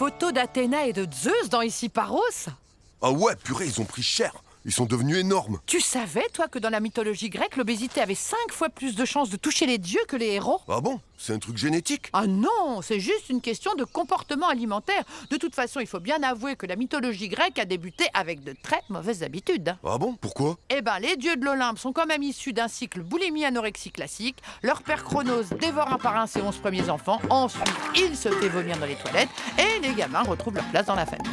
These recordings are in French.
photos d'Athéna et de Zeus dans Ici Paros? Ah ouais, purée, ils ont pris cher. Ils sont devenus énormes. Tu savais, toi, que dans la mythologie grecque, l'obésité avait 5 fois plus de chances de toucher les dieux que les héros? Ah bon? C'est un truc génétique? Ah non, c'est juste une question de comportement alimentaire. De toute façon, il faut bien avouer que la mythologie grecque a débuté avec de très mauvaises habitudes. Ah bon? Pourquoi? Eh ben, les dieux de l'Olympe sont quand même issus d'un cycle boulimie-anorexie classique. Leur père Chronos dévore un par un ses 11 premiers enfants. Ensuite, il se fait vomir dans les toilettes et les gamins retrouvent leur place dans la famille.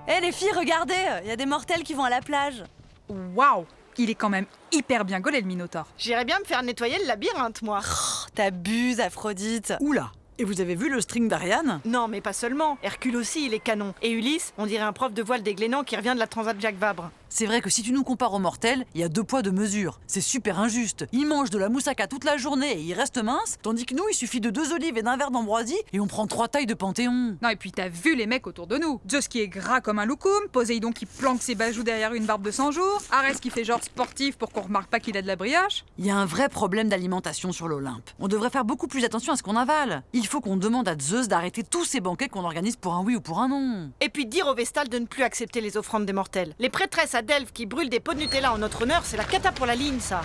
Eh les filles, regardez, il y a des mortels qui vont à la plage. Waouh! Il est quand même hyper bien gaulé, le Minotaure. J'irais bien me faire nettoyer le labyrinthe, moi. Oh, t'abuses, Aphrodite. Oula! Et vous avez vu le string d'Ariane? Non, mais pas seulement. Hercule aussi, il est canon. Et Ulysse, on dirait un prof de voile des Glénans qui revient de la Transat Jacques Vabre. C'est vrai que si tu nous compares aux mortels, il y a 2 poids 2 mesures. C'est super injuste. Ils mangent de la moussaka toute la journée et ils restent minces, tandis que nous, il suffit de 2 olives et d'un verre d'ambroisie et on prend 3 tailles de Panthéon. Non, et puis t'as vu les mecs autour de nous. Zeus qui est gras comme un loukoum, Poséidon qui planque ses bajoux derrière une barbe de 100 jours, Arès qui fait genre sportif pour qu'on remarque pas qu'il a de la brioche. Il y a un vrai problème d'alimentation sur l'Olympe. On devrait faire beaucoup plus attention à ce qu'on avale. Il faut qu'on demande à Zeus d'arrêter tous ces banquets qu'on organise pour un oui ou pour un non. Et puis dire aux Vestales de ne plus accepter les offrandes des mortels. Les prêtresses à Delphes qui brûlent des pots de Nutella en notre honneur, c'est la cata pour la ligne, ça.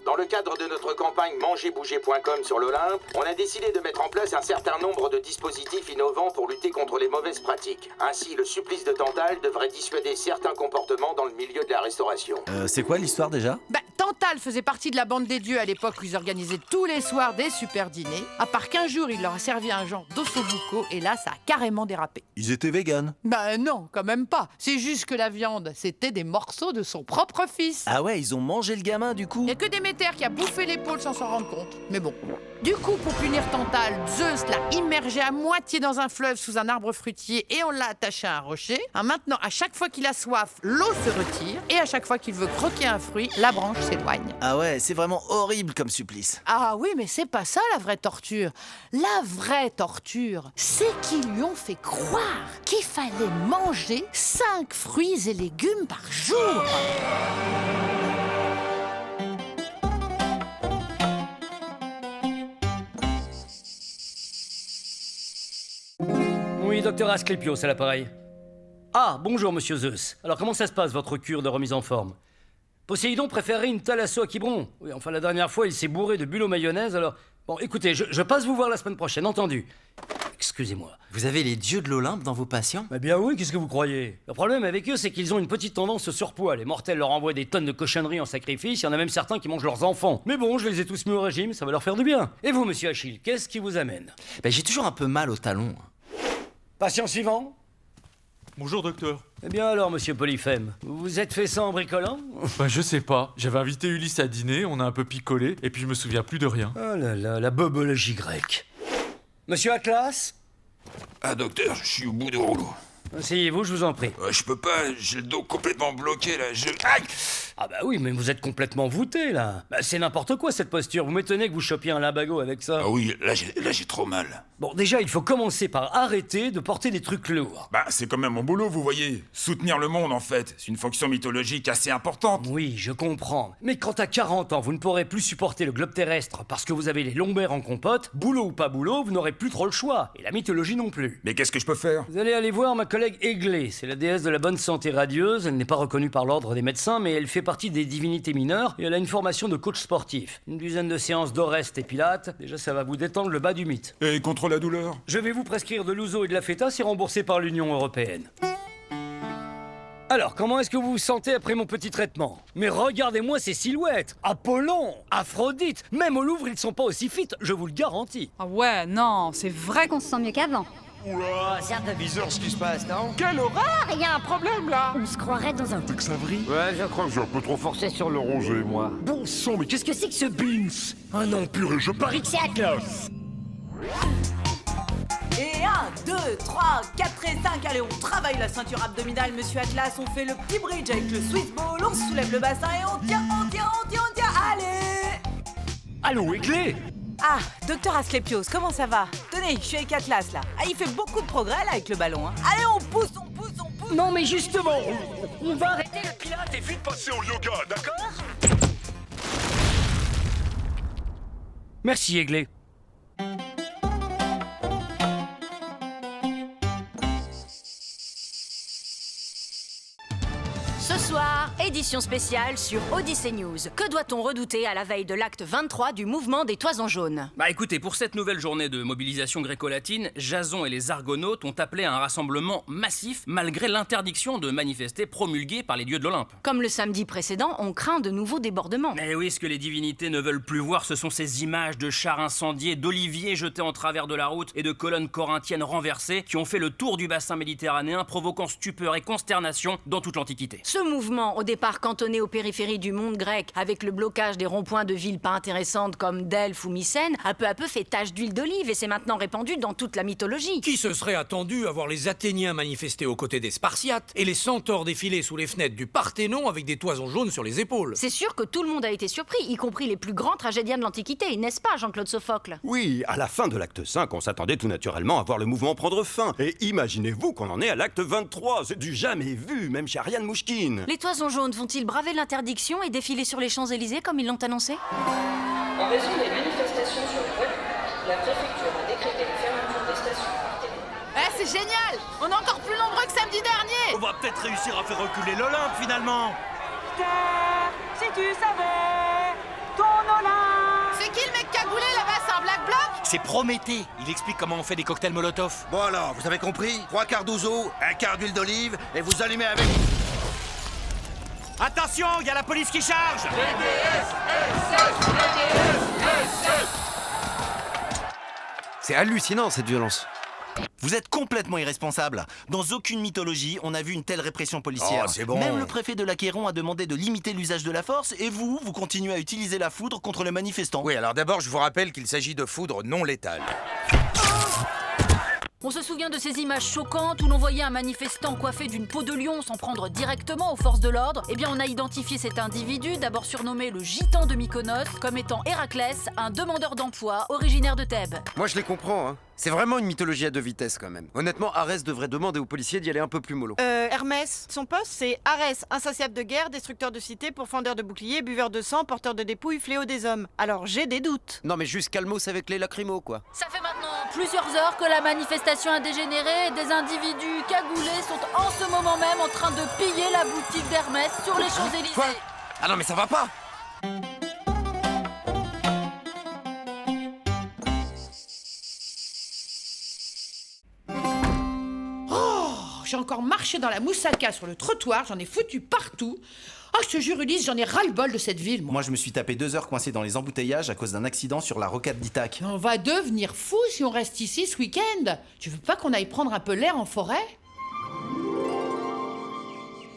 Dans le cadre de notre campagne mangerbouger.com sur l'Olympe, on a décidé de mettre en place un certain nombre de dispositifs innovants pour lutter contre les mauvaises pratiques. Ainsi, le supplice de Tantale devrait dissuader certains comportements dans le milieu de la restauration. C'est quoi l'histoire déjà? Tantale faisait partie de la bande des dieux à l'époque où ils organisaient tous les soirs des super dîners. À part qu'un jour, il leur a servi un genre d'ossobuco et là, ça a carrément dérapé. Ils étaient véganes. Non, quand même pas. C'est juste que la viande, c'était des morceaux de son propre fils. Ah ouais, ils ont mangé le gamin du coup. Il n'y a que Déméter qui a bouffé l'épaule sans s'en rendre compte. Mais bon. Du coup, pour punir Tantale, Zeus l'a immergé à moitié dans un fleuve sous un arbre fruitier et on l'a attaché à un rocher. Maintenant, à chaque fois qu'il a soif, l'eau se retire et à chaque fois qu'il veut croquer un fruit, la branche s'éloigne. Ah ouais, c'est vraiment horrible comme supplice. Ah oui, mais c'est pas ça la vraie torture. La vraie torture, c'est qu'ils lui ont fait croire qu'il fallait manger 5 fruits et légumes par jour. Oui, docteur Asclépios à l'appareil. Ah, bonjour, monsieur Zeus. Alors, comment ça se passe, votre cure de remise en forme? Poséidon préférait une thalasso à Quiberon. Oui, enfin, la dernière fois, il s'est bourré de bulles aux mayonnaise, alors... Bon, écoutez, je passe vous voir la semaine prochaine, entendu. Excusez-moi. Vous avez les dieux de l'Olympe dans vos patients? Eh bien oui, qu'est-ce que vous croyez? Le problème avec eux, c'est qu'ils ont une petite tendance au surpoids. Les mortels leur envoient des tonnes de cochonneries en sacrifice, il y en a même certains qui mangent leurs enfants. Mais bon, je les ai tous mis au régime, ça va leur faire du bien. Et vous, monsieur Achille, qu'est-ce qui vous amène? J'ai toujours un peu mal au talon. Patient suivant. Bonjour docteur. Eh bien alors, monsieur Polyphème, vous vous êtes fait ça en bricolant? Je sais pas. J'avais invité Ulysse à dîner, on a un peu picolé, et puis je me souviens plus de rien. Oh là là, la bobologie grecque. Monsieur Atlas? Ah docteur, je suis au bout du rouleau. Asseyez-vous, je vous en prie. Je peux pas, j'ai le dos complètement bloqué là, Aïe! Ah bah oui, mais vous êtes complètement voûté là. C'est n'importe quoi cette posture, vous m'étonnez que vous chopiez un limbago avec ça. Ah oui, là j'ai trop mal. Bon, déjà, il faut commencer par arrêter de porter des trucs lourds. C'est quand même mon boulot, vous voyez. Soutenir le monde en fait, c'est une fonction mythologique assez importante. Oui, je comprends. Mais quand à 40 ans, vous ne pourrez plus supporter le globe terrestre parce que vous avez les lombaires en compote, boulot ou pas boulot, vous n'aurez plus trop le choix. Et la mythologie non plus. Mais qu'est-ce que je peux faire? Vous allez aller voir ma collègue Églé, c'est la déesse de la bonne santé radieuse, elle n'est pas reconnue par l'ordre des médecins, mais elle fait partie des divinités mineures et elle a une formation de coach sportif. Une dizaine de séances d'Oreste et Pilate, déjà ça va vous détendre le bas du mythe. Et contre la douleur? Je vais vous prescrire de l'ouzo et de la feta, c'est remboursé par l'Union européenne. Alors, comment est-ce que vous vous sentez après mon petit traitement? Mais regardez-moi ces silhouettes! Apollon, Aphrodite, même au Louvre ils sont pas aussi fit, je vous le garantis. Ah ouais, non, c'est vrai qu'on se sent mieux qu'avant. Oula, c'est un peu bizarre ce qui se passe, non? Quelle horreur! Il y a un problème là! On se croirait dans un Texavry? Ouais, je crois que j'ai un peu trop forcé sur le rongé, moi. Bon sang, mais qu'est-ce que c'est que ce Beans? Ah non, purée, je parie que c'est Atlas! Et 1, 2, 3, 4 et 5, allez, on travaille la ceinture abdominale, monsieur Atlas, on fait le petit bridge avec le Swiss ball, on soulève le bassin et on tient, allez! Allô, Éclé! Ah, docteur Asclépios, comment ça va? Tenez, je suis avec Atlas, là. Ah, il fait beaucoup de progrès, là, avec le ballon, hein. Allez, on pousse! Non, mais justement, on va arrêter le pilate et vite passer au yoga, d'accord? Merci, Aiglé. Ce soir, édition spéciale sur Odyssey News. Que doit-on redouter à la veille de l'acte 23 du mouvement des Toisons Jaunes? Bah écoutez, pour cette nouvelle journée de mobilisation gréco-latine, Jason et les Argonautes ont appelé à un rassemblement massif malgré l'interdiction de manifester promulguée par les dieux de l'Olympe. Comme le samedi précédent, on craint de nouveaux débordements. Mais oui, ce que les divinités ne veulent plus voir, ce sont ces images de chars incendiés, d'oliviers jetés en travers de la route et de colonnes corinthiennes renversées qui ont fait le tour du bassin méditerranéen, provoquant stupeur et consternation dans toute l'Antiquité. Ce mouvement, au départ cantonné aux périphéries du monde grec, avec le blocage des ronds-points de villes pas intéressantes comme Delphes ou Mycène, a peu à peu fait tache d'huile d'olive et s'est maintenant répandu dans toute la mythologie. Qui se serait attendu à voir les Athéniens manifester aux côtés des Spartiates et les centaures défiler sous les fenêtres du Parthénon avec des toisons jaunes sur les épaules? C'est sûr que tout le monde a été surpris, y compris les plus grands tragédiens de l'Antiquité, n'est-ce pas, Jean-Claude Sophocle? Oui, à la fin de l'acte 5, on s'attendait tout naturellement à voir le mouvement prendre fin. Et imaginez-vous qu'on en est à l'acte 23, c'est du jamais vu, même chez Ariane Mouchkine. Les Toisons Jaunes vont-ils braver l'interdiction et défiler sur les Champs-Élysées comme ils l'ont annoncé? En raison des manifestations sur les voies publiques, la préfecture a décrété la fermeture des stations Parthénon. Eh, c'est génial! On est encore plus nombreux que samedi dernier! On va peut-être réussir à faire reculer l'Olympe finalement. Si tu savais, ton Olympe. C'est qui le mec cagoulé là-bas? C'est un Black Bloc? C'est Prométhée. Il explique comment on fait des cocktails Molotov. Bon alors, vous avez compris? 3 quarts d'ouzo, 1 quart d'huile d'olive, et vous allumez avec... Attention, il y a la police qui charge. C'est hallucinant cette violence. Vous êtes complètement irresponsable. Dans aucune mythologie, on a vu une telle répression policière. Oh, c'est bon. Même le préfet de l'Achéron a demandé de limiter l'usage de la force et vous continuez à utiliser la foudre contre les manifestants. Oui, alors d'abord, je vous rappelle qu'il s'agit de foudre non létale. On se souvient de ces images choquantes où l'on voyait un manifestant coiffé d'une peau de lion s'en prendre directement aux forces de l'ordre. Eh bien, on a identifié cet individu, d'abord surnommé le gitan de Mykonos, comme étant Héraclès, un demandeur d'emploi originaire de Thèbes. Moi, je les comprends, hein. C'est vraiment une mythologie à deux vitesses, quand même. Honnêtement, Arès devrait demander aux policiers d'y aller un peu plus mollo. Hermès, son poste, c'est Arès, insatiable de guerre, destructeur de cité, pourfendeur de boucliers, buveur de sang, porteur de dépouilles, fléau des hommes. Alors, j'ai des doutes. Non, mais juste calmos avec les lacrymos, quoi. Ça fait maintenant plusieurs heures que la manifestation a dégénéré et des individus cagoulés sont en ce moment même en train de piller la boutique d'Hermès sur les Champs-Élysées. Quoi? Ah non, mais ça va pas! J'ai encore marché dans la moussaka sur le trottoir, j'en ai foutu partout. Ah, je te jure, Ulysse, j'en ai ras-le-bol de cette ville, moi. Moi, je me suis tapé 2 heures coincé dans les embouteillages à cause d'un accident sur la rocade d'Ithaque. On va devenir fou si on reste ici ce week-end. Tu veux pas qu'on aille prendre un peu l'air en forêt?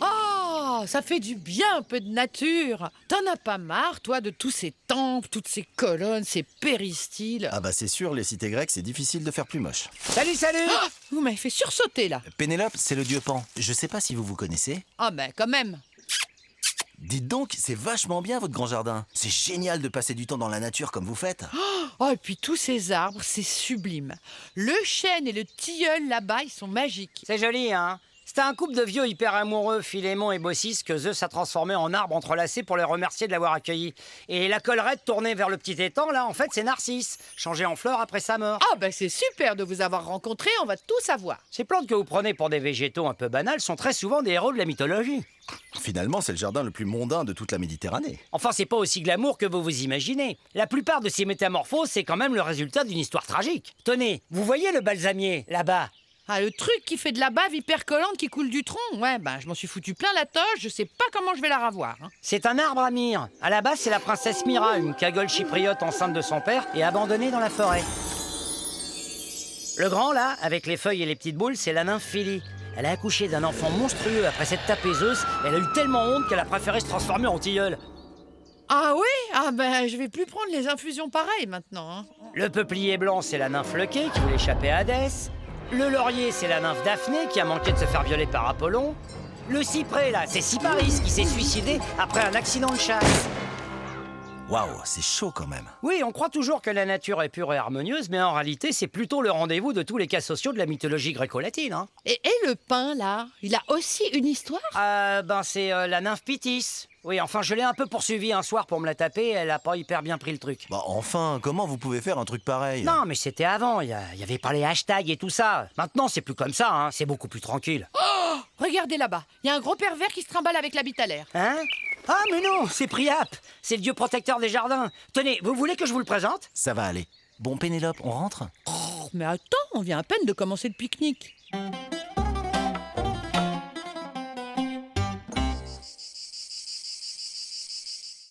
Oh, ça fait du bien un peu de nature. T'en as pas marre, toi, de tous ces temples, toutes ces colonnes, ces péristyles? Ah bah c'est sûr, les cités grecques, c'est difficile de faire plus moche. Salut, salut! Ah, vous m'avez fait sursauter, là. Pénélope, c'est le dieu Pan. Je sais pas si vous vous connaissez. Ah ben, quand même. Dites donc, c'est vachement bien votre grand jardin. C'est génial de passer du temps dans la nature comme vous faites. Oh, et puis tous ces arbres, c'est sublime. Le chêne et le tilleul, là-bas, ils sont magiques. C'est joli, hein? C'était un couple de vieux hyper amoureux, Philémon et Baucis, que Zeus a transformé en arbres entrelacés pour les remercier de l'avoir accueilli. Et la collerette tournée vers le petit étang, là, en fait, c'est Narcisse, changé en fleur après sa mort. Ah, ben c'est super de vous avoir rencontrés, on va tout savoir. Ces plantes que vous prenez pour des végétaux un peu banals sont très souvent des héros de la mythologie. Finalement, c'est le jardin le plus mondain de toute la Méditerranée. Enfin, c'est pas aussi glamour que vous vous imaginez. La plupart de ces métamorphoses, c'est quand même le résultat d'une histoire tragique. Tenez, vous voyez le balsamier, là-bas? Ah, le truc qui fait de la bave hyper collante qui coule du tronc? Ouais, ben je m'en suis foutu plein la toche, je sais pas comment je vais la ravoir. Hein. C'est un arbre à myrrhe. À la base, c'est la princesse Myra, une cagole chypriote enceinte de son père et abandonnée dans la forêt. Le grand, là, avec les feuilles et les petites boules, c'est la nymphe Philie. Elle a accouché d'un enfant monstrueux après cette tapézeuse. Elle a eu tellement honte qu'elle a préféré se transformer en tilleul. Ah oui? Ah ben je vais plus prendre les infusions pareilles maintenant. Hein. Le peuplier blanc, c'est la nymphe Leuquée qui voulait échapper à Hadès. Le laurier, c'est la nymphe Daphné qui a manqué de se faire violer par Apollon. Le cyprès, là, c'est Cyparis qui s'est suicidé après un accident de chasse. Waouh, c'est chaud quand même. Oui, on croit toujours que la nature est pure et harmonieuse, mais en réalité, c'est plutôt le rendez-vous de tous les cas sociaux de la mythologie gréco-latine. Hein. Et le pin, là, il a aussi une histoire? C'est la nymphe Pythis. Oui, enfin, je l'ai un peu poursuivie un soir pour me la taper, elle a pas hyper bien pris le truc. Bah enfin, comment vous pouvez faire un truc pareil? Non, mais c'était avant, il y avait pas les hashtags et tout ça. Maintenant, c'est plus comme ça, hein, c'est beaucoup plus tranquille. Oh, regardez là-bas, il y a un gros pervers qui se trimballe avec la bite à l'air. Hein? Ah, mais non, c'est Priap, c'est le dieu protecteur des jardins. Tenez, vous voulez que je vous le présente? Ça va aller. Bon, Pénélope, on rentre? Oh, mais attends, on vient à peine de commencer le pique-nique.